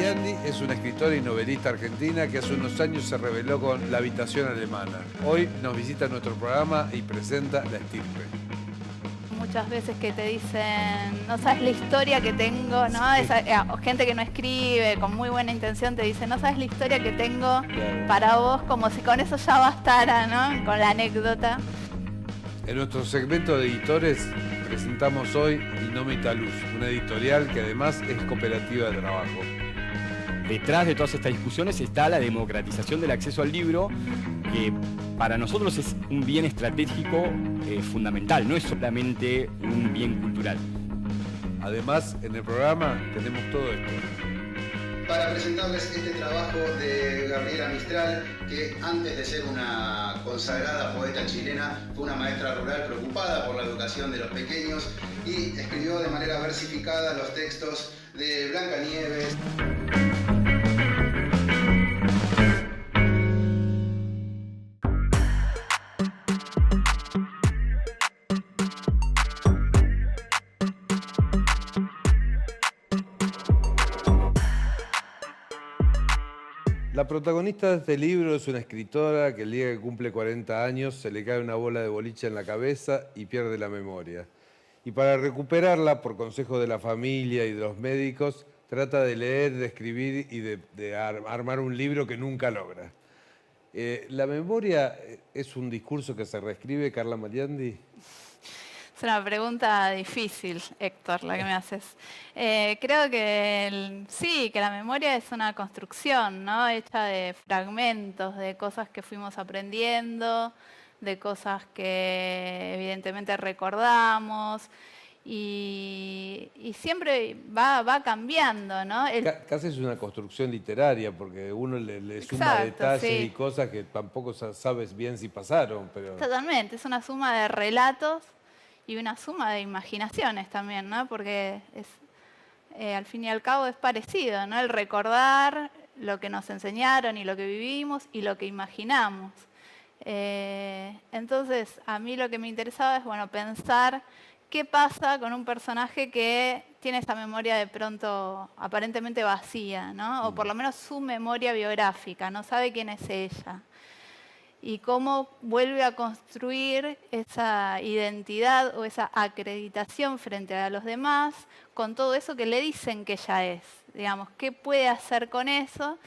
Maliandi es una escritora y novelista argentina que hace unos años se reveló con La habitación alemana. Hoy nos visita nuestro programa y presenta La estirpe. Muchas veces que te dicen, no sabes la historia que tengo, ¿no? Sí. O gente que no escribe, con muy buena intención, te dice, no sabes la historia que tengo Claro. para vos, como si con eso ya bastara, ¿no? Con la anécdota. En nuestro segmento de editores presentamos hoy Inómita Luz, una editorial que además es cooperativa de trabajo. Detrás de todas estas discusiones está la democratización del acceso al libro, que para nosotros es un bien estratégico fundamental, no es solamente un bien cultural. Además, en el programa tenemos todo esto. Para presentarles este trabajo de Gabriela Mistral, que antes de ser una consagrada poeta chilena, fue una maestra rural preocupada por la educación de los pequeños y escribió de manera versificada los textos de Blancanieves. La protagonista de este libro es una escritora que el día que cumple 40 años se le cae una bola de boliche en la cabeza y pierde la memoria. Y para recuperarla, por consejo de la familia y de los médicos, trata de leer, de escribir y de armar un libro que nunca logra. ¿La memoria es un discurso que se reescribe, Carla Maliandi? Es una pregunta difícil, Héctor, la que me haces. Creo que sí, que la memoria es una construcción, ¿no? Hecha de fragmentos, de cosas que fuimos aprendiendo, de cosas que evidentemente recordamos y siempre va cambiando, ¿no? Casi es una construcción literaria, porque uno le suma Exacto, detalles sí. y cosas que tampoco sabes bien si pasaron, pero... Totalmente, es una suma de relatos y una suma de imaginaciones también, ¿no? Porque al fin y al cabo es parecido, ¿no? El recordar lo que nos enseñaron y lo que vivimos y lo que imaginamos. Entonces, a mí lo que me interesaba es, bueno, pensar qué pasa con un personaje que tiene esta memoria de pronto aparentemente vacía, ¿no? O por lo menos su memoria biográfica, no sabe quién es ella. Y cómo vuelve a construir esa identidad o esa acreditación frente a los demás con todo eso que le dicen que ella es. Digamos, ¿qué puede hacer con eso?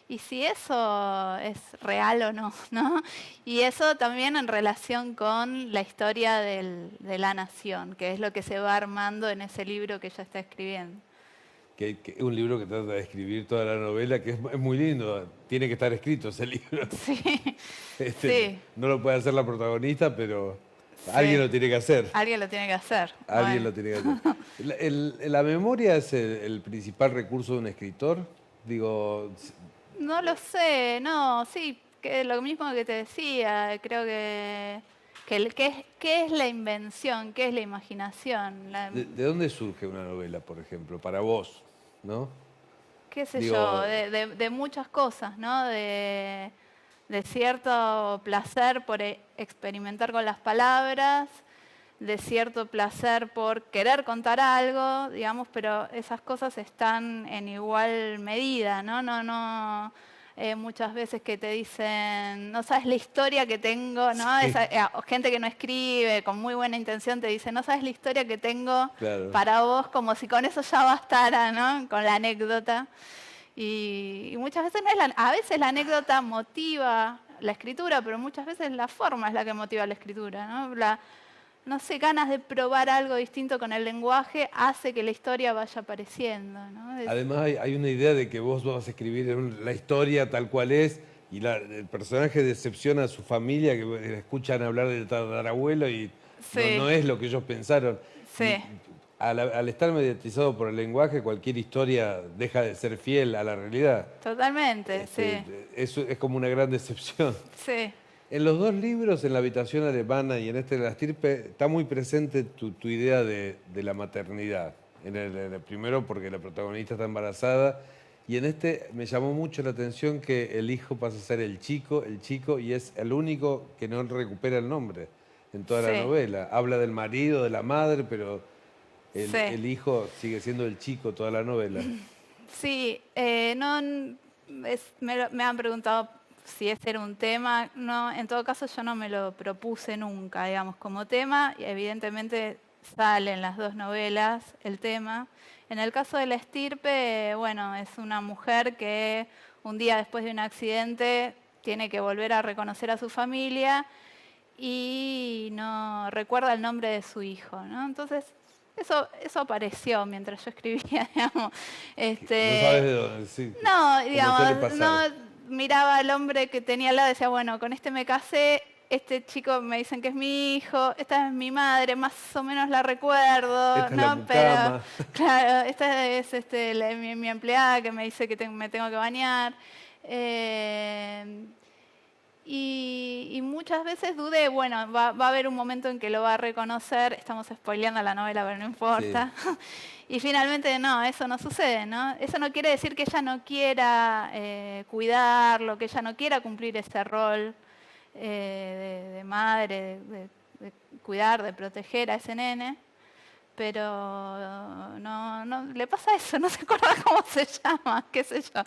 Y si eso es real o no, ¿no? Y eso también en relación con la historia de la nación, que es lo que se va armando en ese libro que ella está escribiendo. Que es un libro que trata de escribir toda la novela, que es muy lindo. Tiene que estar escrito ese libro. Sí, sí. No lo puede hacer la protagonista, pero Sí. alguien lo tiene que hacer. Alguien lo tiene que hacer. Alguien Bueno. lo tiene que hacer. ¿La memoria es el principal recurso de un escritor? Digo, No lo sé, no, sí, que lo mismo que te decía, creo ¿qué es la invención? ¿Qué es la imaginación? ¿de dónde surge una novela, por ejemplo, para vos? ¿No? ¿Qué sé Digo, yo? De muchas cosas, ¿no? De cierto placer por experimentar con las palabras, de cierto placer por querer contar algo, digamos, pero esas cosas están en igual medida, ¿no? Muchas veces que te dicen, no sabes la historia que tengo, ¿no? Sí. Gente que no escribe, con muy buena intención, te dice, no sabes la historia que tengo Claro. para vos, como si con eso ya bastara, ¿no? Con la anécdota. Y muchas veces no es a veces la anécdota motiva la escritura, pero muchas veces la forma es la que motiva la escritura, ¿no? No sé, ganas de probar algo distinto con el lenguaje hace que la historia vaya apareciendo, ¿no? Además hay una idea de que vos vas a escribir la historia tal cual es y el personaje decepciona a su familia, que le escuchan hablar del tatarabuelo y Sí. no es lo que ellos pensaron. Sí. Y al estar mediatizado por el lenguaje, cualquier historia deja de ser fiel a la realidad. Totalmente, sí. Eso es como una gran decepción. Sí. En los dos libros, en La habitación alemana y en este de La estirpe, está muy presente tu idea de la maternidad. En el primero porque la protagonista está embarazada y en este me llamó mucho la atención que el hijo pasa a ser el chico y es el único que no recupera el nombre en toda la Sí. novela. Habla del marido, de la madre, pero Sí. el hijo sigue siendo el chico toda la novela. Sí, no, me han preguntado si ese era un tema. No, en todo caso yo no me lo propuse nunca, digamos, como tema. Y evidentemente sale en las dos novelas el tema. En el caso de La estirpe, bueno, es una mujer que un día después de un accidente tiene que volver a reconocer a su familia y no recuerda el nombre de su hijo, ¿no? Entonces, eso apareció mientras yo escribía, digamos. No sabes de dónde, sí. No, Como suele digamos, no pasar. miraba al hombre que tenía al lado y decía, bueno, con este me casé, este chico me dicen que es mi hijo, esta es mi madre, más o menos la recuerdo, Esta es la ¿no? Pero, mucama. claro, esta es mi empleada que me dice que me tengo que bañar. Y muchas veces dudé, bueno, va a haber un momento en que lo va a reconocer, estamos spoileando la novela, pero no importa. Sí. Y finalmente no, eso no sucede, ¿no? Eso no quiere decir que ella no quiera cuidarlo, que ella no quiera cumplir ese rol de madre, de cuidar, de proteger a ese nene. Pero no le pasa eso, no se acuerda cómo se llama, qué sé yo.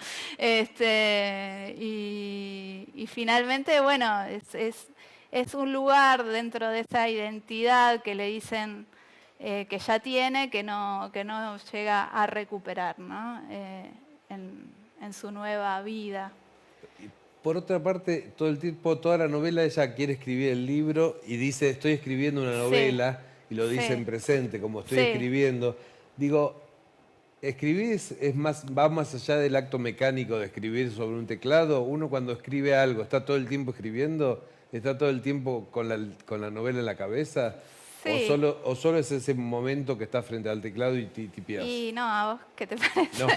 Y finalmente, bueno, es un lugar dentro de esa identidad que le dicen que ya tiene, que no llega a recuperar, ¿no? En su nueva vida. Por otra parte, todo el tiempo, toda la novela ella quiere escribir el libro y dice, estoy escribiendo una novela. Sí. Y lo dice en presente, como estoy escribiendo. Digo, escribir va más allá del acto mecánico de escribir sobre un teclado. Uno cuando escribe algo, ¿está todo el tiempo escribiendo? ¿Está todo el tiempo con la novela en la cabeza? Sí. ¿O solo es ese momento que estás frente al teclado y tipeás? Y no, ¿a vos qué te parece? No,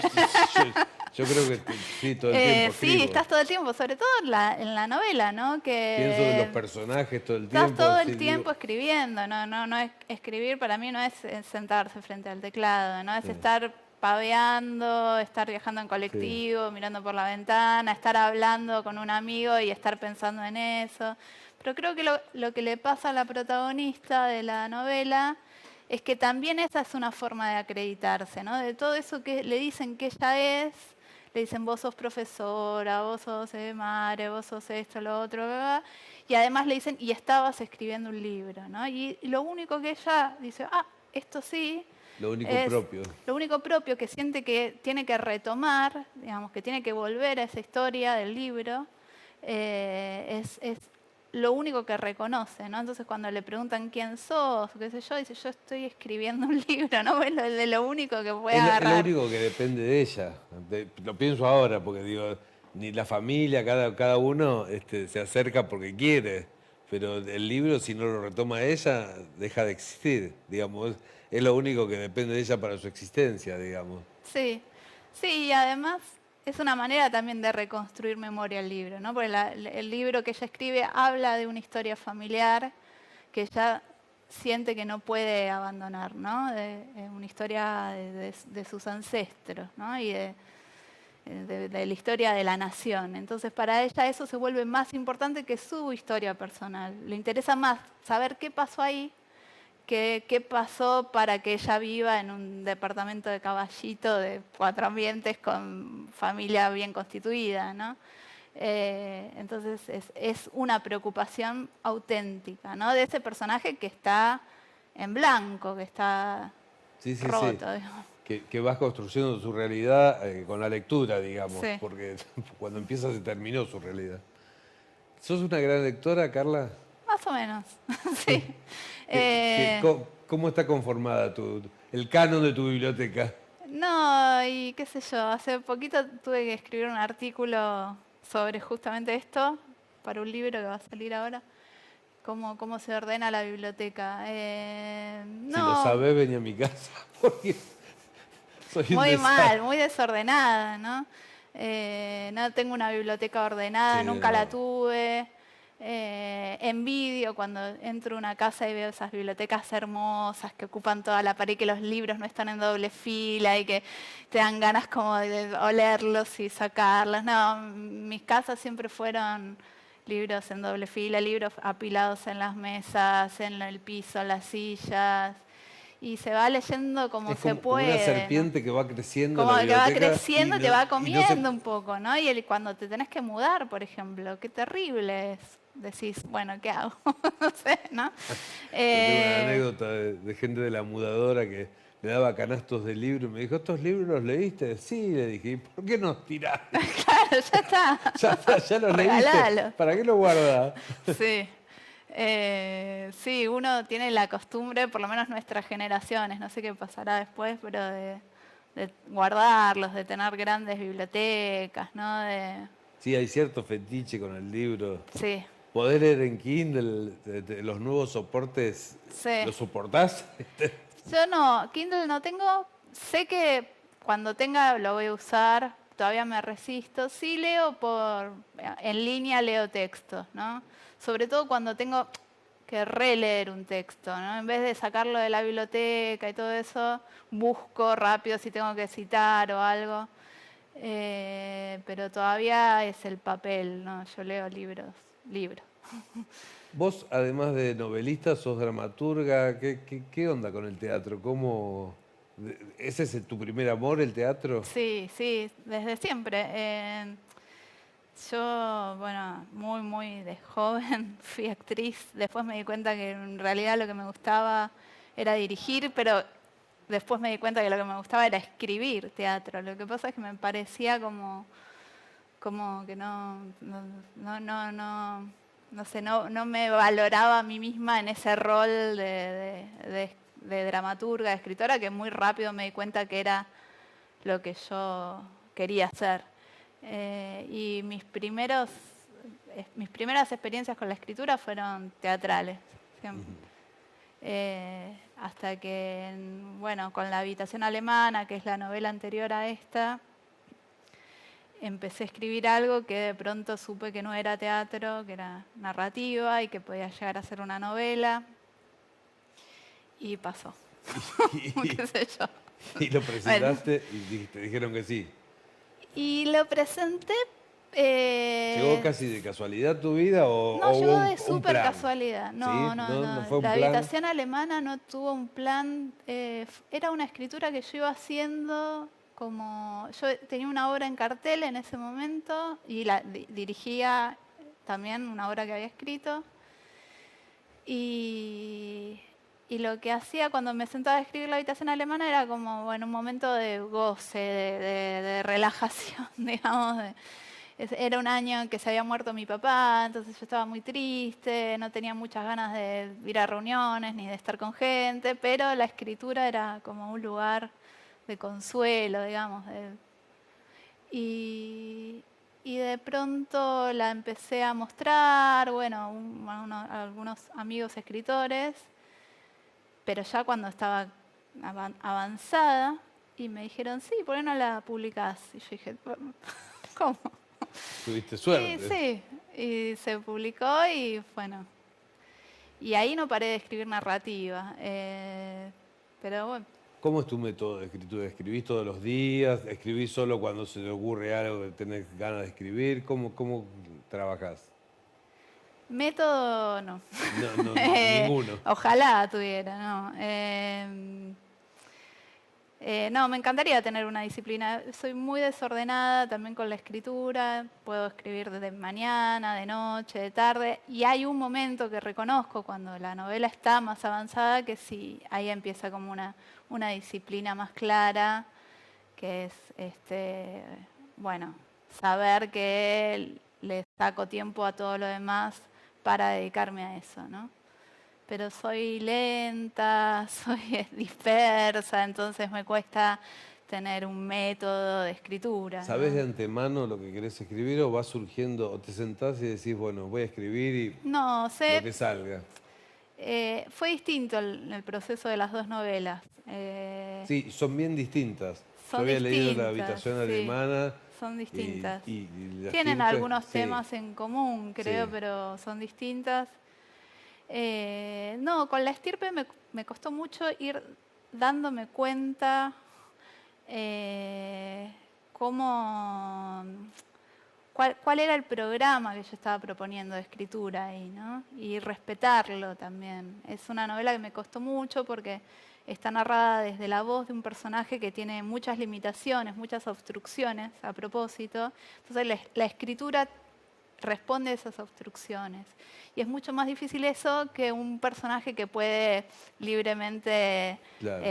yo creo que sí, todo el tiempo escribo. Sí, estás todo el tiempo, sobre todo en la novela, ¿no? Pienso de los personajes todo el tiempo. Estás todo el tiempo escribiendo, no es escribir para mí no es sentarse frente al teclado, no es estar paveando, estar viajando en colectivo, mirando por la ventana, estar hablando con un amigo y estar pensando en eso. Pero creo que lo que le pasa a la protagonista de la novela es que también esa es una forma de acreditarse, ¿no? De todo eso que le dicen que ella es, le dicen vos sos profesora, vos sos madre, vos sos esto, lo otro, ¿verdad? Y además le dicen, y estabas escribiendo un libro, ¿no? Y lo único que ella dice, esto sí. Lo único propio. Lo único propio que siente que tiene que retomar, digamos, que tiene que volver a esa historia del libro, es lo único que reconoce, ¿no? Entonces cuando le preguntan quién sos, qué sé yo, dice yo estoy escribiendo un libro, ¿no? Es de lo único que puede agarrar. Es lo único que depende de ella. Lo pienso ahora, porque digo, ni la familia, cada uno se acerca porque quiere, pero el libro, si no lo retoma ella, deja de existir, digamos. Es lo único que depende de ella para su existencia, digamos. Sí, y además es una manera también de reconstruir memoria el libro, ¿no? Porque el libro que ella escribe habla de una historia familiar que ella siente que no puede abandonar, ¿no? De una historia de sus ancestros, ¿no? Y de la historia de la nación. Entonces, para ella eso se vuelve más importante que su historia personal. Le interesa más saber qué pasó ahí, qué pasó para que ella viva en un departamento de Caballito de 4 ambientes con familia bien constituida, ¿no? Entonces es una preocupación auténtica, ¿no? De ese personaje que está en blanco, que está roto. Que vas construyendo su realidad con la lectura, digamos, porque cuando empieza se terminó su realidad. ¿Sos una gran lectora, Carla? Más o menos, sí. ¿Cómo está conformada el canon de tu biblioteca? No, y qué sé yo, hace poquito tuve que escribir un artículo sobre justamente esto, para un libro que va a salir ahora, cómo se ordena la biblioteca. Si lo sabés, vení a mi casa, porque soy un muy mal, muy desordenada, ¿no? No tengo una biblioteca ordenada, nunca la tuve. Envidio cuando entro a una casa y veo esas bibliotecas hermosas que ocupan toda la pared, que los libros no están en doble fila y que te dan ganas como de olerlos y sacarlos. No, mis casas siempre fueron libros en doble fila, libros apilados en las mesas, en el piso, en las sillas. y se va leyendo como Es se como puede. una ¿no? serpiente que va creciendo en Como la que va biblioteca creciendo, y te va no se- comiendo un poco, ¿no? Y cuando te tenés que mudar, por ejemplo, qué terrible es. Decís, bueno, ¿qué hago? No sé, ¿no? Yo tengo una Eh, anécdota de gente de la mudadora que le daba canastos de libros y me dijo, ¿estos libros los leíste? Sí, le dije, ¿y por qué nos tirás? claro, ya está. Ya los leíste, Regalalo. ¿para qué los guardás? Sí. Sí, uno tiene la costumbre, por lo menos nuestras generaciones, no sé qué pasará después, pero de guardarlos, de tener grandes bibliotecas, ¿no? Sí, hay cierto fetiche con el libro. Sí, Poder leer en Kindle, los nuevos soportes, sí. ¿los soportás? Yo no, Kindle no tengo, sé que cuando tenga lo voy a usar, todavía me resisto. Sí leo en línea leo textos, ¿no? Sobre todo cuando tengo que releer un texto, ¿no? En vez de sacarlo de la biblioteca y todo eso, busco rápido si tengo que citar o algo. Pero todavía es el papel, ¿no? Yo leo libros. Vos, además de novelista, sos dramaturga. ¿Qué onda con el teatro? ¿Ese es tu primer amor, el teatro? Sí, sí, desde siempre. Yo, bueno, muy de joven fui actriz. Después me di cuenta que en realidad lo que me gustaba era dirigir, pero después me di cuenta que lo que me gustaba era escribir teatro. Lo que pasa es que me parecía como que no sé, no me valoraba a mí misma en ese rol de dramaturga, de escritora, que muy rápido me di cuenta que era lo que yo quería hacer. Y mis primeras experiencias con la escritura fueron teatrales. Siempre. Hasta que, bueno, con La habitación alemana, que es la novela anterior a esta, empecé a escribir algo que de pronto supe que no era teatro, que era narrativa y que podía llegar a ser una novela. Y pasó. ¿Qué sé yo? Y lo presentaste y te dijeron que sí. Y lo presenté. ¿Llegó casi de casualidad tu vida o No, hubo llegó de un súper plan? casualidad. ¿Sí? No. ¿No fue un La plan? habitación alemana no tuvo un plan. Era una escritura que yo iba haciendo como... Yo tenía una obra en cartel en ese momento y dirigía también una obra que había escrito. Y lo que hacía cuando me sentaba a escribir La habitación alemana era como, bueno, un momento de goce, de relajación, digamos. Era un año en que se había muerto mi papá, entonces yo estaba muy triste, no tenía muchas ganas de ir a reuniones ni de estar con gente, pero la escritura era como un lugar de consuelo, digamos. Y de pronto la empecé a mostrar, bueno, a algunos amigos escritores, pero ya cuando estaba avanzada, y me dijeron, sí, ¿por qué no la publicás? Y yo dije, ¿cómo? Tuviste suerte. Y sí, y se publicó y bueno. Y ahí no paré de escribir narrativa. Pero bueno. ¿Cómo es tu método de escritura? ¿Escribís todos los días? ¿Escribís solo cuando se te ocurre algo que tenés ganas de escribir? ¿Cómo trabajás? Método no. No, ninguno. Ojalá tuviera, no. No, me encantaría tener una disciplina. Soy muy desordenada también con la escritura. Puedo escribir de mañana, de noche, de tarde. Y hay un momento que reconozco cuando la novela está más avanzada que sí, ahí empieza como una disciplina más clara, que es, bueno, saber que le saco tiempo a todo lo demás para dedicarme a eso, ¿no? Pero soy lenta, soy dispersa, entonces me cuesta tener un método de escritura. ¿Sabés ¿no? de antemano lo que querés escribir o va surgiendo, o te sentás y decís, bueno, voy a escribir y No, lo que salga? Fue distinto el proceso de las dos novelas. Sí, son bien distintas. Son Yo había leído La distintas, habitación sí, alemana. son distintas. Y las Tienen tintas, algunos sí. temas en común, creo, Sí. pero son distintas. No, con La estirpe me costó mucho ir dándome cuenta cómo cuál era el programa que yo estaba proponiendo de escritura ahí, ¿no? Y respetarlo también. Es una novela que me costó mucho porque está narrada desde la voz de un personaje que tiene muchas limitaciones, muchas obstrucciones a propósito. Entonces la escritura responde a esas obstrucciones. Y es mucho más difícil eso que un personaje que puede libremente, Claro.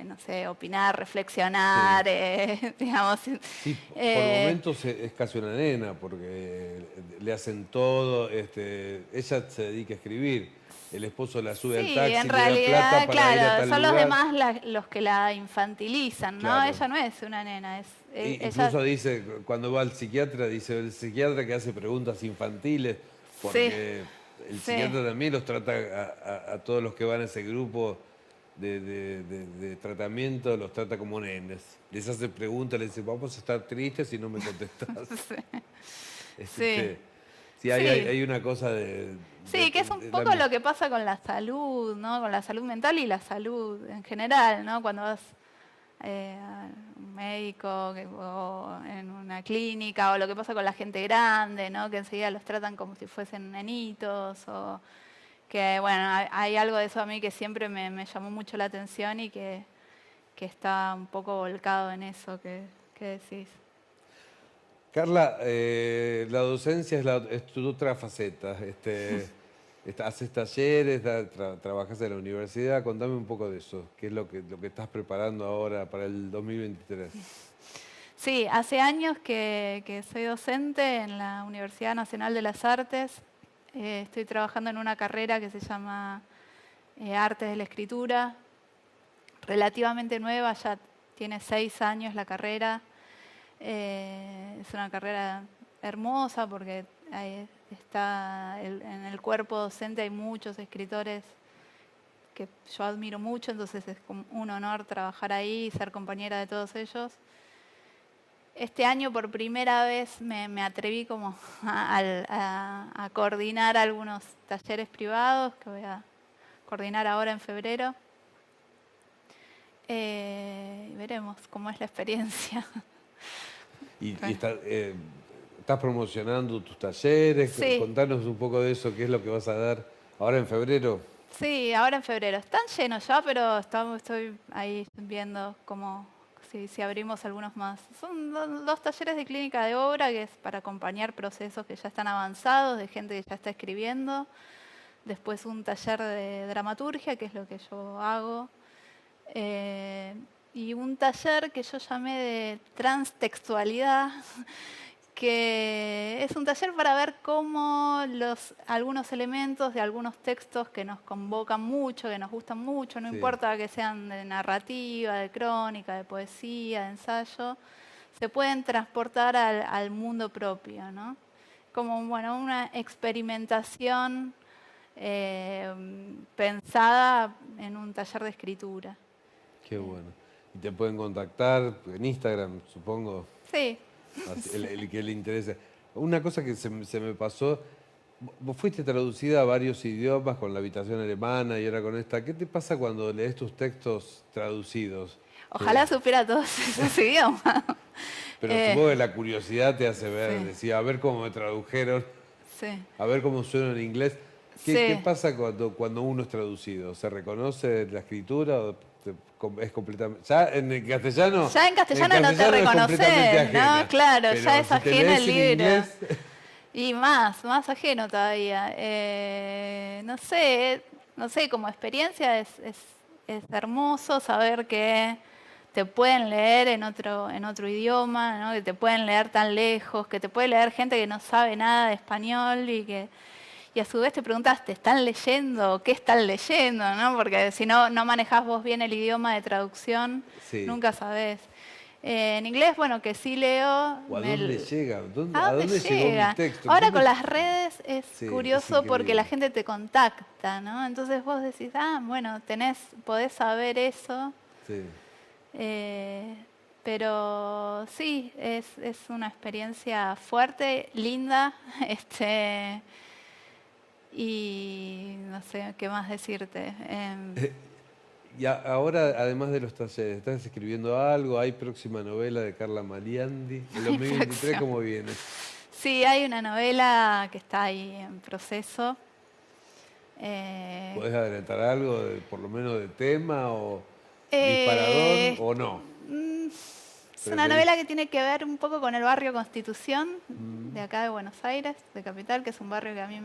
no sé, opinar, reflexionar, digamos. Sí, por momentos es casi una nena, porque le hacen todo, ella se dedica a escribir, el esposo la sube al Sí, taxi, en le da plata realidad, para ir a claro, tal son los lugar. demás los que la infantilizan, ¿no? Claro. Ella no es una nena, ella, Incluso dice, cuando va al psiquiatra, dice el psiquiatra que hace preguntas infantiles, sí, porque el sí. psiquiatra también los trata a todos los que van a ese grupo de tratamiento, los trata como nenes. Les hace preguntas, les dice, vamos a estar tristes si no me contestás. Sí. Sí, hay una cosa de... Sí, que es un poco lo que pasa con la salud, ¿no? Con la salud mental y la salud en general, ¿no? Cuando vas a un médico o en una clínica, o lo que pasa con la gente grande, ¿no? Que enseguida los tratan como si fuesen nenitos, o que, bueno, hay algo de eso a mí que siempre me llamó mucho la atención y que está un poco volcado en eso que decís. Carla, la docencia es tu otra faceta. Haces talleres, trabajas en la universidad. Contame un poco de eso. ¿Qué es lo que estás preparando ahora para el 2023? Sí, hace años que soy docente en la Universidad Nacional de las Artes. Estoy trabajando en una carrera que se llama Artes de la Escritura, relativamente nueva, ya tiene 6 años la carrera. Es una carrera hermosa porque en el cuerpo docente hay muchos escritores que yo admiro mucho, entonces es como un honor trabajar ahí y ser compañera de todos ellos. Este año por primera vez me atreví como a coordinar algunos talleres privados que voy a coordinar ahora en febrero. Veremos cómo es la experiencia. ¿Estás promocionando tus talleres? Sí. Contanos un poco de eso, qué es lo que vas a dar ahora en febrero. Sí, ahora en febrero. Están llenos ya, pero estoy ahí viendo si abrimos algunos más. Son 2 talleres de clínica de obra, que es para acompañar procesos que ya están avanzados, de gente que ya está escribiendo. Después un taller de dramaturgia, que es lo que yo hago. Y un taller que yo llamé de transtextualidad, que es un taller para ver cómo algunos elementos de algunos textos que nos convocan mucho, que nos gustan mucho, no importa que sean de narrativa, de crónica, de poesía, de ensayo, se pueden transportar al mundo propio, ¿no? Como una experimentación pensada en un taller de escritura. Qué bueno. Y te pueden contactar en Instagram, supongo. Sí. El que le interese. Una cosa que se me pasó, vos fuiste traducida a varios idiomas con La habitación alemana y ahora con esta. ¿Qué te pasa cuando lees tus textos traducidos? Ojalá supiera todos esos idiomas. Pero supongo que la curiosidad te hace ver, Sí. decir, a ver cómo me tradujeron, Sí. a ver cómo suena en inglés. ¿Qué pasa cuando uno es traducido? ¿Se reconoce la escritura o es completamente... Ya en el castellano... Ya en castellano no te es completamente reconoces, ajena. ¿no? Claro, Pero ya es si te ajeno lees el en libro. inglés, Y más ajeno todavía. No sé, como experiencia es hermoso saber que te pueden leer en otro idioma, ¿no? Que te pueden leer tan lejos, que te puede leer gente que no sabe nada de español y a su vez te preguntas, ¿te están leyendo? ¿Qué están leyendo? ¿No? Porque si no manejás vos bien el idioma de traducción, nunca sabés. En inglés, que sí leo... ¿O a dónde llega? ¿A dónde llegó llega? mi texto? Ahora con las redes es Sí, curioso es porque increíble. la gente te contacta, ¿no? Entonces vos decís, podés saber eso. Sí. Pero sí, es una experiencia fuerte, linda, y no sé qué más decirte. Y ahora, además de los talleres, ¿estás escribiendo algo? ¿Hay próxima novela de Carla Mariandi? ¿El 2023 cómo viene? Sí, hay una novela que está ahí en proceso. ¿Podés adelantar algo, por lo menos de tema o Eh, disparador o no? Es una novela que tiene que ver un poco con el barrio Constitución, de acá de Buenos Aires, de Capital, que es un barrio que a mí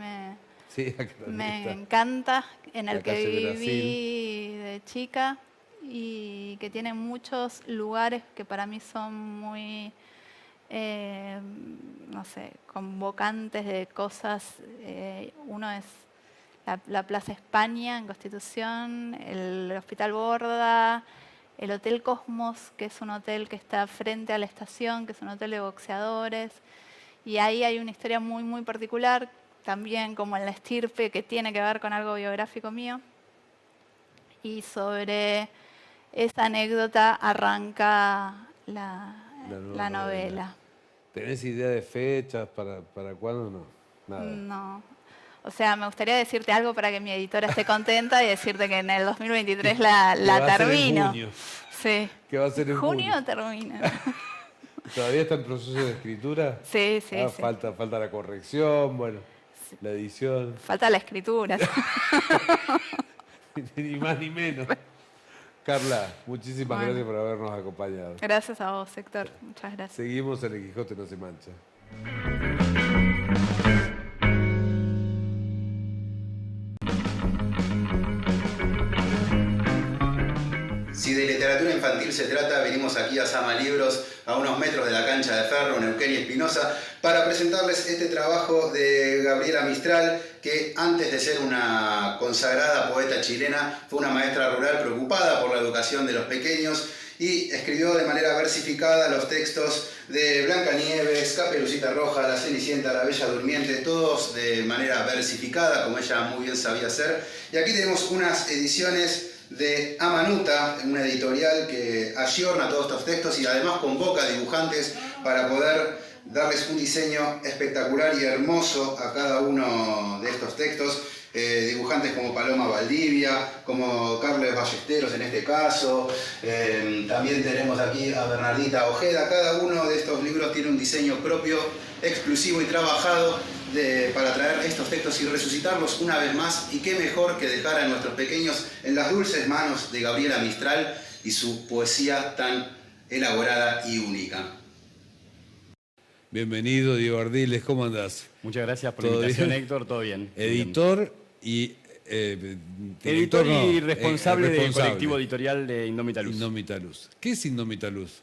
Sí, acá también me está. encanta, en el La que calle viví de chica y que tiene muchos lugares que para mí son muy, no sé, convocantes de cosas. Uno es la Plaza España en Constitución, el Hospital Borda, el Hotel Cosmos, que es un hotel que está frente a la estación, que es un hotel de boxeadores. Y ahí hay una historia muy, muy particular, también como en La Estirpe, que tiene que ver con algo biográfico mío. Y sobre esa anécdota arranca la novela. ¿Tenés idea de fechas para cuándo? No, nada. No. O sea, me gustaría decirte algo para que mi editora esté contenta y decirte que en el 2023 la va a ser en termino. junio. Sí. ¿Qué va a ser en junio junio? termina. ¿Todavía está en proceso de escritura? Sí, sí, sí. Falta la corrección, bueno, la edición. Falta la escritura. Ni más ni menos. Carla, muchísimas Bueno. gracias por habernos acompañado. Gracias a vos, Héctor. Muchas gracias. Seguimos en El Quijote no se mancha. Si de literatura infantil se trata, venimos aquí a Sama Libros, a unos metros de la cancha de Ferro, en Neuquén y Espinosa, para presentarles este trabajo de Gabriela Mistral, que antes de ser una consagrada poeta chilena, fue una maestra rural preocupada por la educación de los pequeños y escribió de manera versificada los textos de Blancanieves, Caperucita Roja, La Cenicienta, La Bella Durmiente, todos de manera versificada, como ella muy bien sabía hacer. Y aquí tenemos unas ediciones de Amanuta, una editorial que ayorna todos estos textos y además convoca dibujantes para poder darles un diseño espectacular y hermoso a cada uno de estos textos. Dibujantes como Paloma Valdivia, como Carles Ballesteros en este caso. También tenemos aquí a Bernardita Ojeda. Cada uno de estos libros tiene un diseño propio, exclusivo y trabajado para traer estos textos y resucitarlos una vez más. Y qué mejor que dejar a nuestros pequeños en las dulces manos de Gabriela Mistral y su poesía tan elaborada y única. Bienvenido, Diego Ardiles, ¿cómo andás? Muchas gracias por la ¿Todo invitación, bien? Héctor. Todo bien. Editor y... Editor y responsable del responsable. colectivo editorial de Indómita Luz. Indómita Luz. ¿Qué es Indómita Luz?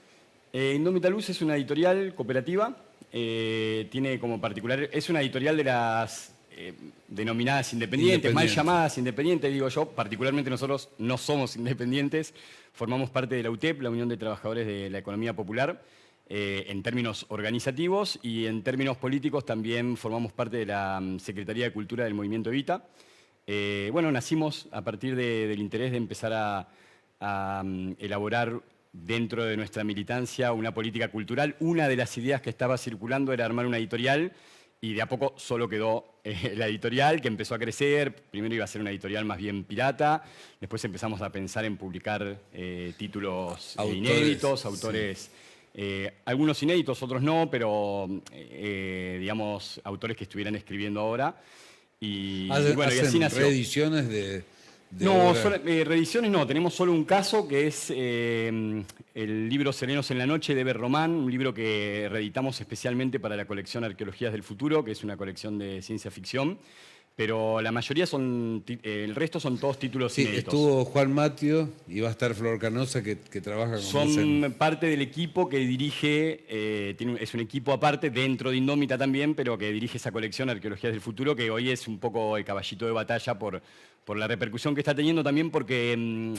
Indómita Luz es una editorial cooperativa. Tiene como particular... Es una editorial de las denominadas independientes, mal llamadas independientes, digo yo. Particularmente nosotros no somos independientes. Formamos parte de la UTEP, la Unión de Trabajadores de la Economía Popular, en términos organizativos, y en términos políticos también formamos parte de la Secretaría de Cultura del Movimiento Evita. Bueno, nacimos a partir del interés de empezar a elaborar dentro de nuestra militancia una política cultural. Una de las ideas que estaba circulando era armar una editorial, y de a poco solo quedó la editorial, que empezó a crecer. Primero iba a ser una editorial más bien pirata, después empezamos a pensar en publicar títulos inéditos, autores... algunos inéditos, otros no, pero digamos, autores que estuvieran escribiendo ahora. Y bueno, y así nació. ¿Reediciones de No, obra? reediciones no. Tenemos solo un caso, que es el libro Serenos en la Noche de Eber Román, un libro que reeditamos especialmente para la colección Arqueologías del Futuro, que es una colección de ciencia ficción. Pero la mayoría el resto son todos títulos Sí, inéditos. estuvo Juan Matio y va a estar Flor Canosa, que trabaja con Son parte del equipo que dirige, es un equipo aparte dentro de Indómita también, pero que dirige esa colección Arqueologías del Futuro, que hoy es un poco el caballito de batalla por la repercusión que está teniendo, también porque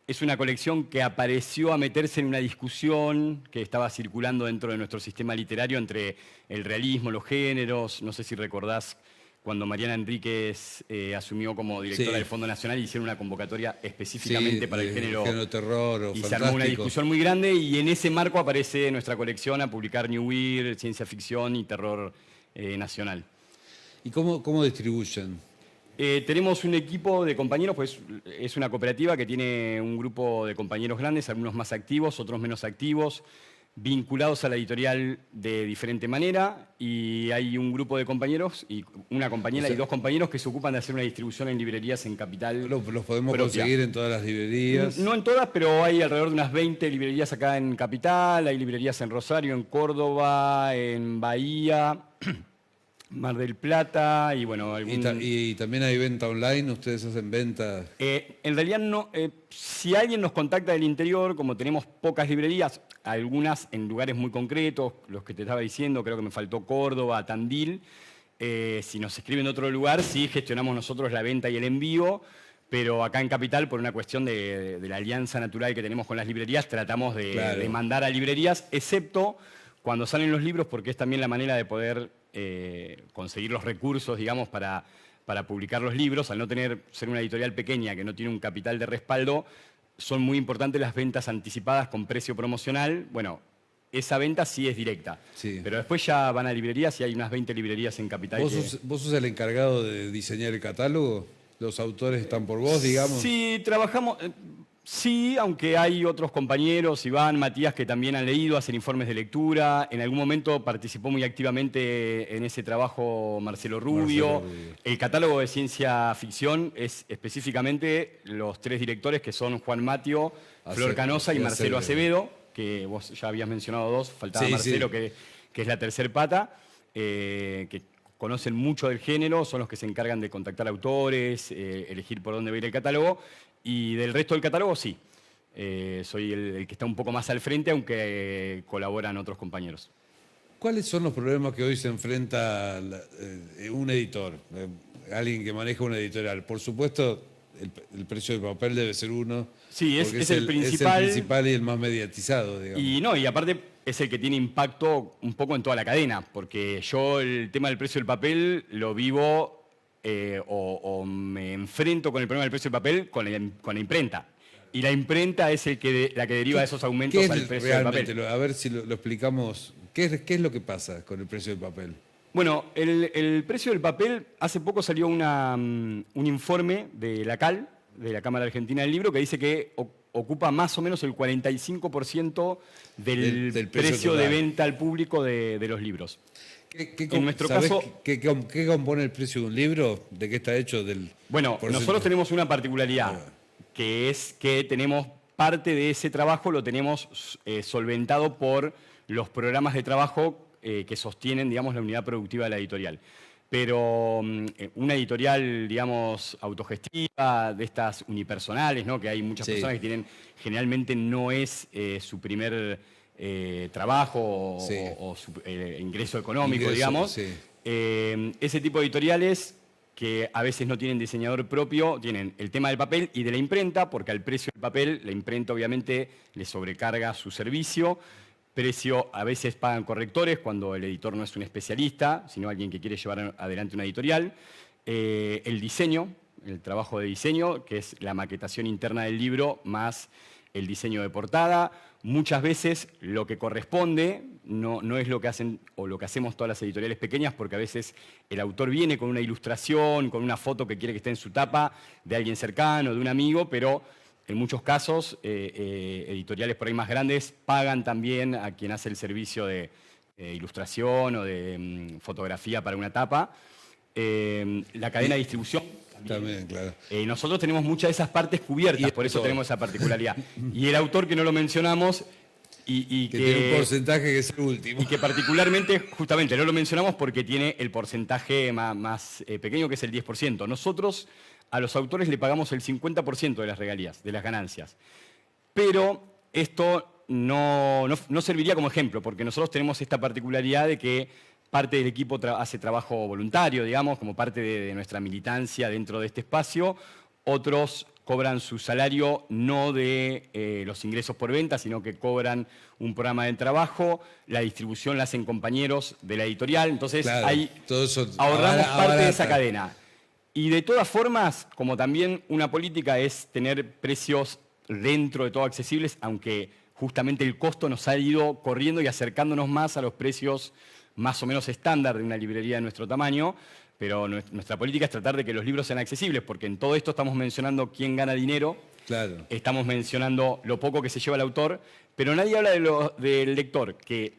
es una colección que apareció a meterse en una discusión que estaba circulando dentro de nuestro sistema literario entre el realismo, los géneros. No sé si recordás cuando Mariana Enríquez asumió como directora del Fondo Nacional, hicieron una convocatoria específicamente para el género terror o y fantástico. se armó una discusión muy grande, y en ese marco aparece nuestra colección a publicar New Weird, ciencia ficción y terror nacional. ¿Y cómo distribuyen? Tenemos un equipo de compañeros, pues es una cooperativa que tiene un grupo de compañeros grandes, algunos más activos, otros menos activos. vinculados a la editorial de diferente manera, y hay un grupo de compañeros, y una compañera y dos compañeros que se ocupan de hacer una distribución en librerías en Capital. Los podemos propia. conseguir en todas las librerías. No en todas, pero hay alrededor de unas 20 librerías acá en Capital, hay librerías en Rosario, en Córdoba, en Bahía, Mar del Plata y bueno... Y también hay venta online, ustedes hacen venta. En realidad no, si alguien nos contacta del interior, como tenemos pocas librerías, algunas en lugares muy concretos, los que te estaba diciendo, creo que me faltó Córdoba, Tandil, si nos escriben de otro lugar, sí gestionamos nosotros la venta y el envío, pero acá en Capital, por una cuestión de la alianza natural que tenemos con las librerías, tratamos de mandar a librerías, excepto cuando salen los libros, porque es también la manera de poder conseguir los recursos, digamos, para publicar los libros. Al no ser una editorial pequeña que no tiene un capital de respaldo, son muy importantes las ventas anticipadas con precio promocional. Bueno, esa venta sí es directa, Sí. pero después ya van a librerías y hay unas 20 librerías en Capital. ¿Vos sos el encargado de diseñar el catálogo? ¿Los autores están por vos, digamos? Sí, trabajamos... Sí, aunque hay otros compañeros, Iván, Matías, que también han leído, hacen informes de lectura. En algún momento participó muy activamente en ese trabajo Marcelo Rubio. El catálogo de ciencia ficción es específicamente los 3 directores, que son Juan Matio, Flor Canosa y Marcelo Acevedo, que vos ya habías mencionado 2, faltaba Marcelo, sí. Que es la tercer pata, que conocen mucho del género, son los que se encargan de contactar autores, elegir por dónde va a ir el catálogo. Y del resto del catálogo, sí. Soy el que está un poco más al frente, aunque colaboran otros compañeros. ¿Cuáles son los problemas que hoy se enfrenta un editor, alguien que maneja una editorial? Por supuesto, el precio del papel debe ser uno. Sí, es el principal. Es el principal y el más mediatizado, digamos. Y aparte es el que tiene impacto un poco en toda la cadena, porque yo el tema del precio del papel lo vivo... o me enfrento con el problema del precio del papel con la imprenta. Y la imprenta es la que deriva de esos aumentos al precio del papel. A ver si lo explicamos. ¿Qué es lo que pasa con el precio del papel? Bueno, el precio del papel, hace poco salió un informe de la CAL, de la Cámara Argentina del Libro, que dice que ocupa más o menos el 45% del precio de venta al público de los libros. En nuestro caso, ¿qué compone el precio de un libro? ¿De qué está hecho? Bueno, nosotros tenemos una particularidad, que es que tenemos parte de ese trabajo, lo tenemos solventado por los programas de trabajo que sostienen, digamos, la unidad productiva de la editorial. Pero una editorial, digamos, autogestiva, de estas unipersonales, ¿no? Que hay muchas personas que tienen, generalmente no es su primer... trabajo o su ingreso económico, digamos. Sí. Ese tipo de editoriales que a veces no tienen diseñador propio, tienen el tema del papel y de la imprenta, porque al precio del papel, la imprenta obviamente le sobrecarga su servicio. A veces pagan correctores cuando el editor no es un especialista, sino alguien que quiere llevar adelante una editorial. El diseño, el trabajo de diseño, que es la maquetación interna del libro, más el diseño de portada. Muchas veces lo que corresponde no es lo que hacen o lo que hacemos todas las editoriales pequeñas, porque a veces el autor viene con una ilustración, con una foto que quiere que esté en su tapa de alguien cercano, de un amigo, pero en muchos casos editoriales por ahí más grandes pagan también a quien hace el servicio de ilustración o de fotografía para una tapa. La cadena de distribución también, claro. Nosotros tenemos muchas de esas partes cubiertas, por eso tenemos esa particularidad. Y el autor que no lo mencionamos y que tiene un porcentaje que es el último. Y que particularmente, justamente, no lo mencionamos porque tiene el porcentaje más pequeño, que es el 10%. Nosotros a los autores le pagamos el 50% de las regalías, de las ganancias. Pero esto no serviría como ejemplo, porque nosotros tenemos esta particularidad de que parte del equipo hace trabajo voluntario, digamos, como parte de nuestra militancia dentro de este espacio. Otros cobran su salario no de los ingresos por venta, sino que cobran un programa de trabajo. La distribución la hacen compañeros de la editorial. Entonces, claro, ahorramos parte de esa cadena. Y de todas formas, como también una política es tener precios dentro de todo accesibles, aunque justamente el costo nos ha ido corriendo y acercándonos más a los precios más o menos estándar de una librería de nuestro tamaño, pero nuestra política es tratar de que los libros sean accesibles, porque en todo esto estamos mencionando quién gana dinero, Claro. estamos mencionando lo poco que se lleva el autor, pero nadie habla del lector, que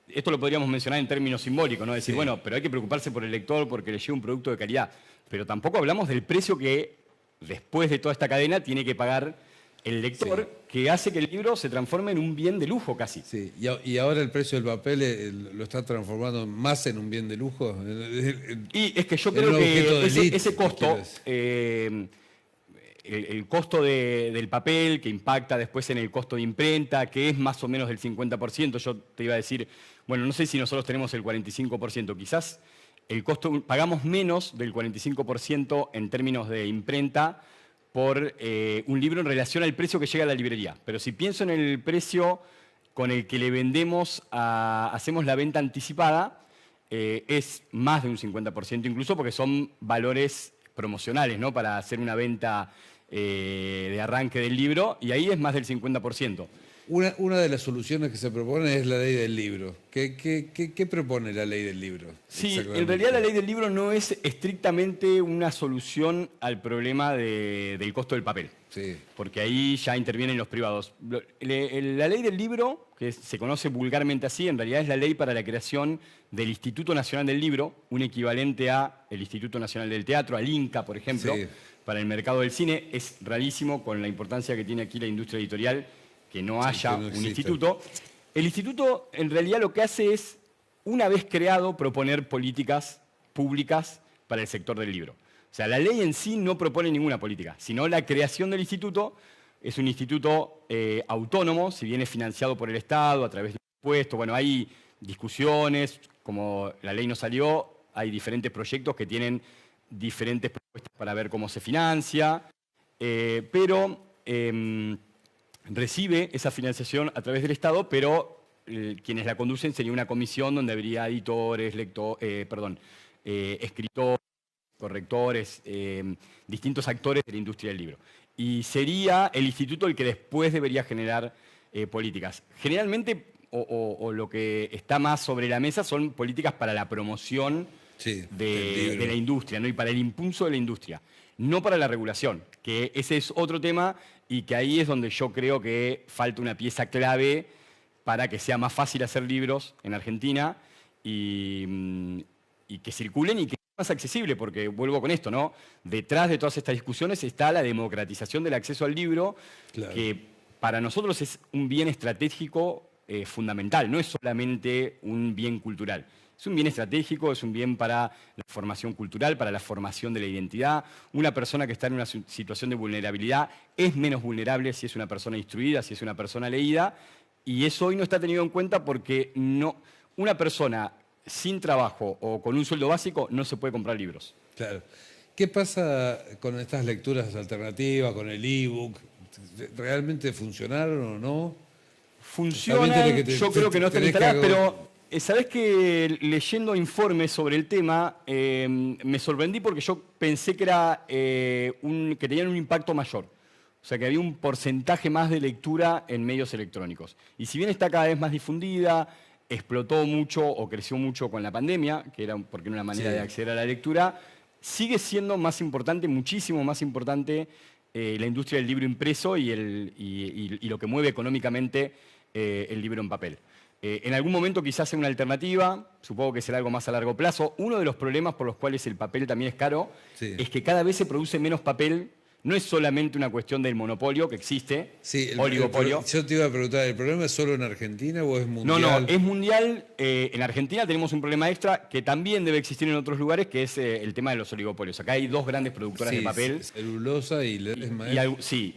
esto lo podríamos mencionar en términos simbólicos, ¿no? Decir, Sí. bueno, pero hay que preocuparse por el lector porque le lleva un producto de calidad, pero tampoco hablamos del precio que después de toda esta cadena tiene que pagar el lector, que hace que el libro se transforme en un bien de lujo casi. Sí, y ahora el precio del papel lo está transformando más en un bien de lujo. Y es que yo En creo un objeto de que élite, ese costo, quiero el costo del papel que impacta después en el costo de imprenta, que es más o menos del 50%, yo te iba a decir, bueno, no sé si nosotros tenemos el 45%, quizás el costo, pagamos menos del 45% en términos de imprenta por un libro en relación al precio que llega a la librería. Pero si pienso en el precio con el que le vendemos, hacemos la venta anticipada, es más de un 50%, incluso porque son valores promocionales, ¿no? Para hacer una venta de arranque del libro, y ahí es más del 50%. Una de las soluciones que se propone es la ley del libro. ¿Qué propone la ley del libro? Sí, Exactamente. en realidad la ley del libro no es estrictamente una solución al problema del costo del papel. Sí. Porque ahí ya intervienen los privados. La ley del libro, que se conoce vulgarmente así, en realidad es la ley para la creación del Instituto Nacional del Libro, un equivalente al Instituto Nacional del Teatro, al INCA, por ejemplo, Sí. para el mercado del cine. Es rarísimo con la importancia que tiene aquí la industria editorial que no haya que no un exista. instituto. El instituto en realidad lo que hace es, una vez creado, proponer políticas públicas para el sector del libro. O sea, la ley en sí no propone ninguna política, sino la creación del instituto. Es un instituto autónomo, si bien es financiado por el Estado a través de impuestos. Bueno, hay discusiones, como la ley no salió, hay diferentes proyectos que tienen diferentes propuestas para ver cómo se financia, pero recibe esa financiación a través del Estado, pero quienes la conducen sería una comisión donde habría editores, escritores, correctores, distintos actores de la industria del libro. Y sería el instituto el que después debería generar políticas. Generalmente, o lo que está más sobre la mesa son políticas para la promoción Sí, de la industria, ¿no? Y para el impulso de la industria, no para la regulación, que ese es otro tema y que ahí es donde yo creo que falta una pieza clave para que sea más fácil hacer libros en Argentina y que circulen y que sea más accesible, porque vuelvo con esto, ¿no? Detrás de todas estas discusiones está la democratización del acceso al libro, Claro. que para nosotros es un bien estratégico fundamental, no es solamente un bien cultural. Es un bien estratégico, es un bien para la formación cultural, para la formación de la identidad. Una persona que está en una situación de vulnerabilidad es menos vulnerable si es una persona instruida, si es una persona leída, y eso hoy no está tenido en cuenta porque una persona sin trabajo o con un sueldo básico no se puede comprar libros. Claro. ¿Qué pasa con estas lecturas alternativas, con el ebook? ¿Realmente funcionaron o no? Funcionan, También tenés que yo creo que no están tenés que instaladas, pero sabés que leyendo informes sobre el tema me sorprendí porque yo pensé que que tenían un impacto mayor. O sea, que había un porcentaje más de lectura en medios electrónicos. Y si bien está cada vez más difundida, explotó mucho o creció mucho con la pandemia, que era porque era una manera Sí. de acceder a la lectura, sigue siendo más importante, muchísimo más importante, la industria del libro impreso y lo que mueve económicamente el libro en papel. En algún momento quizás sea una alternativa, supongo que será algo más a largo plazo. Uno de los problemas por los cuales el papel también es caro Sí. es que cada vez se produce menos papel. No es solamente una cuestión del monopolio que existe, Sí, oligopolio. yo te iba a preguntar, ¿el problema es solo en Argentina o es mundial? No, es mundial. En Argentina tenemos un problema extra que también debe existir en otros lugares, que es el tema de los oligopolios. Acá hay dos grandes productoras Sí, de papel. celulosa y Ledesma. Sí,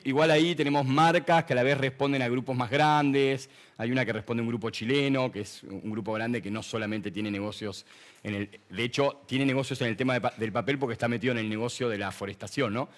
igual ahí tenemos marcas que a la vez responden a grupos más grandes. Hay una que responde a un grupo chileno, que es un grupo grande que no solamente tiene negocios de hecho, tiene negocios en el tema del papel porque está metido en el negocio de la forestación, ¿no?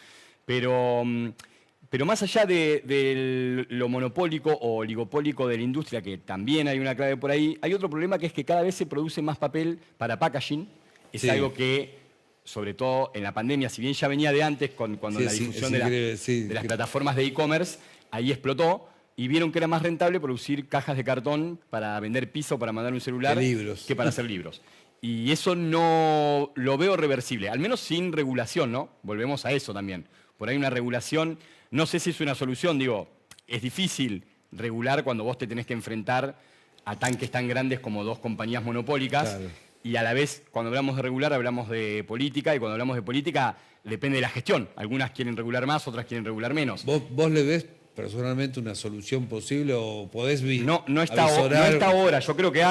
Pero más allá de lo monopólico o oligopólico de la industria, que también hay una clave por ahí, hay otro problema que es que cada vez se produce más papel para packaging. Es Sí. algo que, sobre todo en la pandemia, si bien ya venía de antes, cuando Sí, la sí, difusión es de increíble, sí. las plataformas de e-commerce, ahí explotó y vieron que era más rentable producir cajas de cartón para vender piso, para mandar un celular, Que libros. que para hacer libros. Y eso no lo veo reversible, al menos sin regulación, ¿no? Volvemos a eso también. Por ahí una regulación, no sé si es una solución, digo, es difícil regular cuando vos te tenés que enfrentar a tanques tan grandes como dos compañías monopólicas. Claro. Y a la vez, cuando hablamos de regular, hablamos de política, y cuando hablamos de política, depende de la gestión. Algunas quieren regular más, otras quieren regular menos. ¿Vos le ves personalmente una solución posible o podés No está ahora. Yo creo que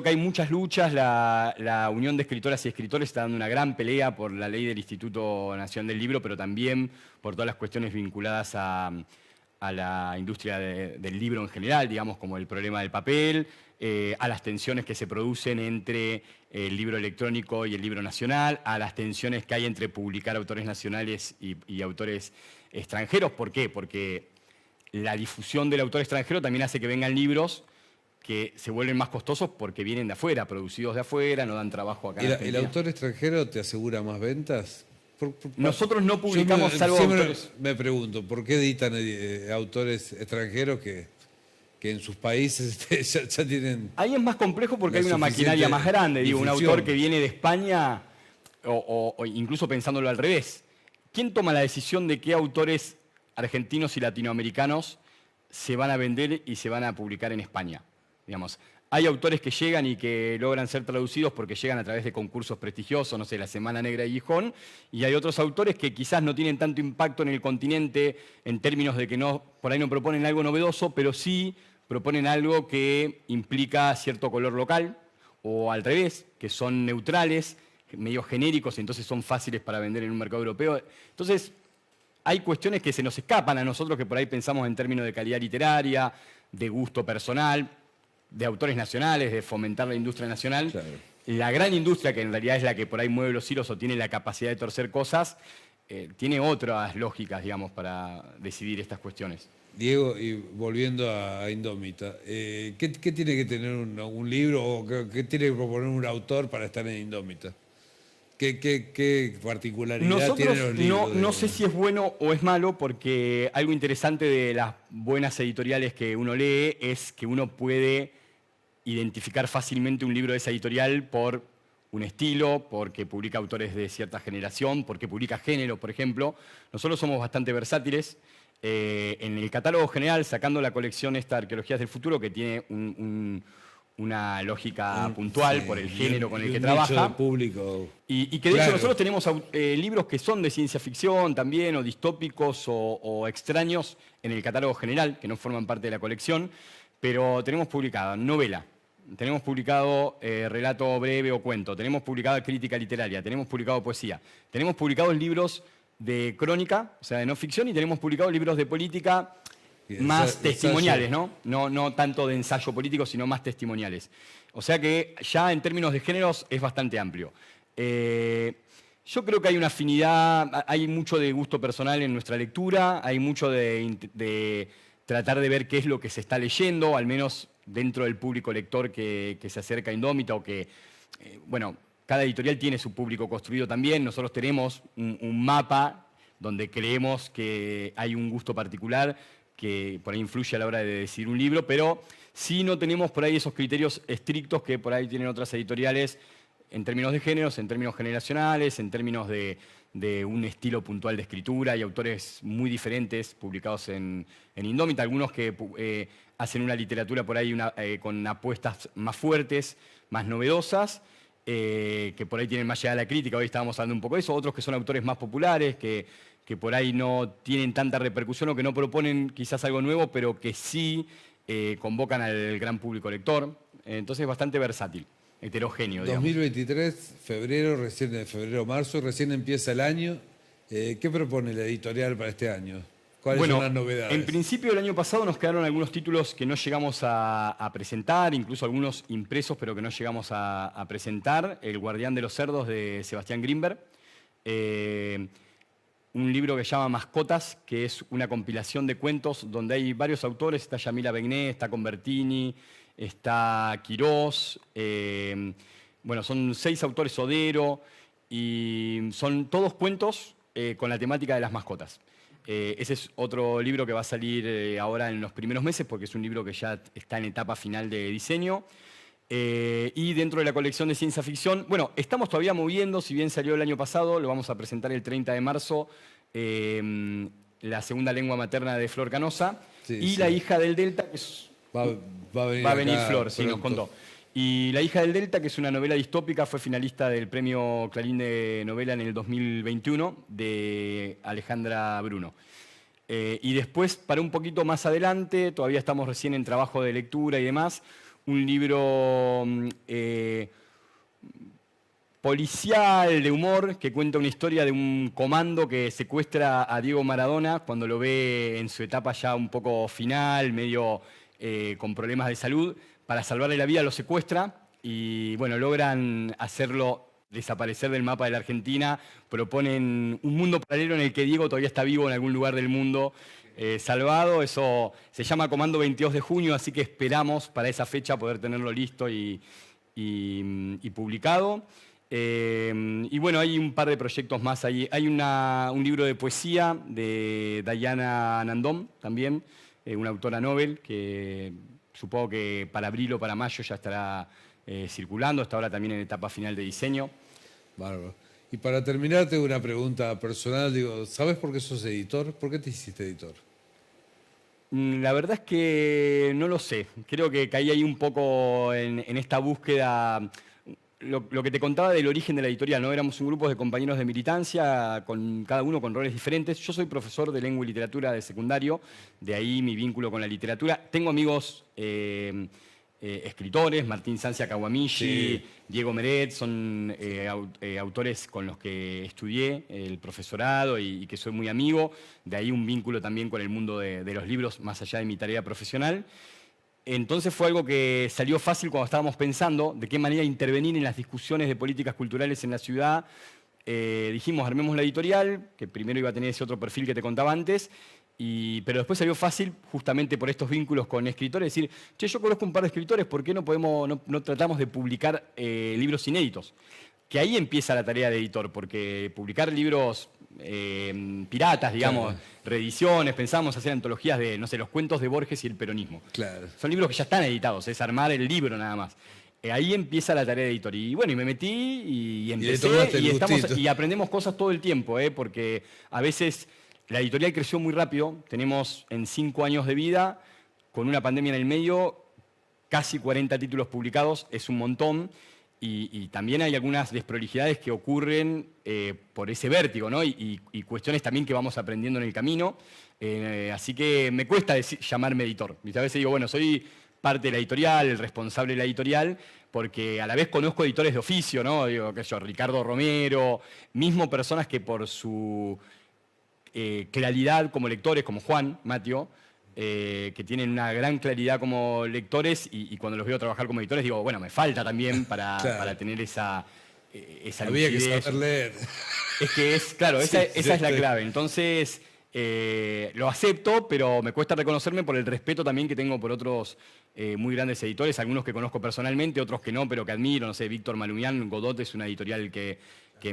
hay muchas luchas. La Unión de Escritoras y Escritores está dando una gran pelea por la ley del Instituto Nacional del Libro, pero también por todas las cuestiones vinculadas a la industria del libro en general, digamos, como el problema del papel, a las tensiones que se producen entre el libro electrónico y el libro nacional, a las tensiones que hay entre publicar autores nacionales y autores extranjeros. ¿Por qué? Porque la difusión del autor extranjero también hace que vengan libros que se vuelven más costosos porque vienen de afuera, producidos de afuera, no dan trabajo acá en ¿El Argentina. autor extranjero te asegura más ventas? Nosotros no publicamos salvo siempre autores. me pregunto, ¿por qué editan autores extranjeros que en sus países ya tienen... Ahí es más complejo porque la hay una maquinaria suficiente más grande. Digo, un difusión? autor que viene de España, o incluso pensándolo al revés. ¿Quién toma la decisión de qué autores argentinos y latinoamericanos se van a vender y se van a publicar en España? Digamos, hay autores que llegan y que logran ser traducidos porque llegan a través de concursos prestigiosos, no sé, la Semana Negra de Gijón, y hay otros autores que quizás no tienen tanto impacto en el continente en términos de que por ahí no proponen algo novedoso, pero sí proponen algo que implica cierto color local, o al revés, que son neutrales, medio genéricos, y entonces son fáciles para vender en un mercado europeo. Entonces, hay cuestiones que se nos escapan a nosotros, que por ahí pensamos en términos de calidad literaria, de gusto personal, de autores nacionales, de fomentar la industria nacional. Claro. La gran industria, que en realidad es la que por ahí mueve los hilos o tiene la capacidad de torcer cosas, tiene otras lógicas, digamos, para decidir estas cuestiones. Diego, y volviendo a Indómita, ¿qué tiene que tener un libro o qué tiene que proponer un autor para estar en Indómita? ¿Qué particularidad tienen los libros? No sé si es bueno o es malo, porque algo interesante de las buenas editoriales que uno lee es que uno puede identificar fácilmente un libro de esa editorial por un estilo, porque publica autores de cierta generación, porque publica género, por ejemplo. Nosotros somos bastante versátiles. En el catálogo general, sacando la colección esta Arqueologías del Futuro, que tiene una lógica puntual por el género con el que trabaja. Público. Y que de hecho nosotros tenemos libros que son de ciencia ficción también, o distópicos o extraños en el catálogo general, que no forman parte de la colección, pero tenemos publicada novela, tenemos publicado relato breve o cuento, tenemos publicado crítica literaria, tenemos publicado poesía, tenemos publicados libros de crónica, o sea, de no ficción, y tenemos publicados libros de política más testimoniales, ¿no? No tanto de ensayo político, sino más testimoniales. O sea que ya en términos de géneros es bastante amplio. Yo creo que hay una afinidad, hay mucho de gusto personal en nuestra lectura, hay mucho de tratar de ver qué es lo que se está leyendo, al menos dentro del público lector que se acerca a Indómita, o que, bueno, cada editorial tiene su público construido también. Nosotros tenemos un mapa donde creemos que hay un gusto particular que por ahí influye a la hora de decidir un libro, pero sí no tenemos por ahí esos criterios estrictos que por ahí tienen otras editoriales en términos de géneros, en términos generacionales, en términos de un estilo puntual de escritura. Hay autores muy diferentes publicados en Indómita, algunos que hacen una literatura por ahí con apuestas más fuertes, más novedosas, que por ahí tienen más llegada a la crítica. Hoy estábamos hablando un poco de eso. Otros que son autores más populares, que por ahí no tienen tanta repercusión o que no proponen quizás algo nuevo, pero que sí convocan al gran público lector. Entonces es bastante versátil, heterogéneo, digamos. 2023, febrero-marzo, recién empieza el año. ¿Qué propone la editorial para este año? ¿Cuáles son las novedades? En principio el año pasado nos quedaron algunos títulos que no llegamos a presentar, incluso algunos impresos, pero que no llegamos a presentar. El Guardián de los Cerdos, de Sebastián Grimberg. Un libro que se llama Mascotas, que es una compilación de cuentos donde hay varios autores. Está Yamila Begné, está Convertini, está Quirós. Bueno, son 6 autores, Sodero, y son todos cuentos con la temática de las mascotas. Ese es otro libro que va a salir ahora en los primeros meses, porque es un libro que ya está en etapa final de diseño. Y dentro de la colección de ciencia ficción, bueno, estamos todavía moviendo, si bien salió el año pasado, lo vamos a presentar el 30 de marzo, La segunda lengua materna de Flor Canosa, y La hija del Delta, que es... Va a venir Flor, sí, nos contó. Y La hija del Delta, que es una novela distópica, fue finalista del premio Clarín de novela en el 2021 de Alejandra Bruno. Y después, para un poquito más adelante, todavía estamos recién en trabajo de lectura y demás, un libro policial de humor que cuenta una historia de un comando que secuestra a Diego Maradona cuando lo ve en su etapa ya un poco final, medio con problemas de salud. Para salvarle la vida lo secuestra y bueno, logran hacerlo desaparecer del mapa de la Argentina. Proponen un mundo paralelo en el que Diego todavía está vivo en algún lugar del mundo, salvado. Eso se llama Comando 22 de junio, así que esperamos para esa fecha poder tenerlo listo y publicado. Y bueno, hay un par de proyectos más ahí. Hay un libro de poesía de Diana Nandom también, una autora Nobel, que supongo que para abril o para mayo ya estará circulando, hasta ahora también en etapa final de diseño. Bárbaro. Y para terminar, tengo una pregunta personal. Digo, ¿sabes por qué sos editor? ¿Por qué te hiciste editor? La verdad es que no lo sé. Creo que caí ahí un poco en esta búsqueda. Lo que te contaba del origen de la editorial, ¿no? Éramos un grupo de compañeros de militancia, cada uno con roles diferentes. Yo soy profesor de lengua y literatura de secundario, de ahí mi vínculo con la literatura. Tengo amigos escritores, Martín Sancia Kawamishi, Diego Meret, son autores con los que estudié el profesorado y que soy muy amigo. De ahí un vínculo también con el mundo de los libros, más allá de mi tarea profesional. Entonces fue algo que salió fácil cuando estábamos pensando de qué manera intervenir en las discusiones de políticas culturales en la ciudad. Dijimos, armemos la editorial, que primero iba a tener ese otro perfil que te contaba antes, pero después salió fácil justamente por estos vínculos con escritores, decir, che, yo conozco un par de escritores, ¿por qué no tratamos de publicar libros inéditos? Que ahí empieza la tarea de editor, porque publicar libros piratas, digamos, claro, reediciones, pensábamos hacer antologías de, no sé, los cuentos de Borges y el peronismo. Claro. Son libros que ya están editados, es armar el libro nada más. Ahí empieza la tarea de editor. Y bueno, y me metí y empecé y aprendemos cosas todo el tiempo, porque a veces la editorial creció muy rápido. Tenemos en 5 años de vida, con una pandemia en el medio, casi 40 títulos publicados, es un montón. Y también hay algunas desprolijidades que ocurren por ese vértigo, ¿no? Y cuestiones también que vamos aprendiendo en el camino. Así que me cuesta llamarme editor. A veces digo, bueno, soy parte de la editorial, el responsable de la editorial, porque a la vez conozco editores de oficio, ¿no? Digo, qué sé yo, Ricardo Romero, mismo personas que por su claridad como lectores, como Juan Matio, que tienen una gran claridad como lectores y cuando los veo trabajar como editores digo, bueno, me falta también para, claro, para tener esa había lucidez. Que saber leer. Es que claro, esa es la clave. Entonces, lo acepto, pero me cuesta reconocerme por el respeto también que tengo por otros muy grandes editores, algunos que conozco personalmente, otros que no, pero que admiro, no sé, Víctor Malumián, Godot es una editorial que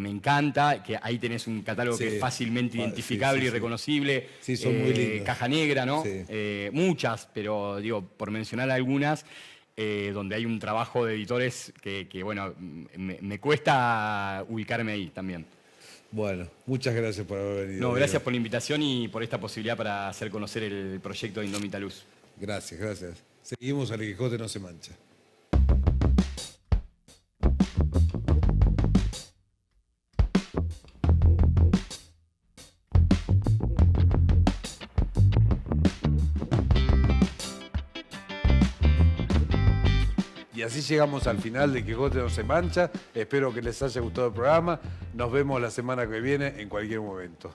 me encanta, que ahí tenés un catálogo que es fácilmente identificable y reconocible. Sí, son muy lindos. Caja Negra, ¿no? Sí. Muchas, pero digo, por mencionar algunas, donde hay un trabajo de editores que bueno, me cuesta ubicarme ahí también. Bueno, muchas gracias por haber venido. No, gracias por la invitación y por esta posibilidad para hacer conocer el proyecto de Indómita Luz. Gracias, gracias. Seguimos a El Quijote no se mancha. Y así llegamos al final de Quijote no se mancha. Espero que les haya gustado el programa. Nos vemos la semana que viene en cualquier momento.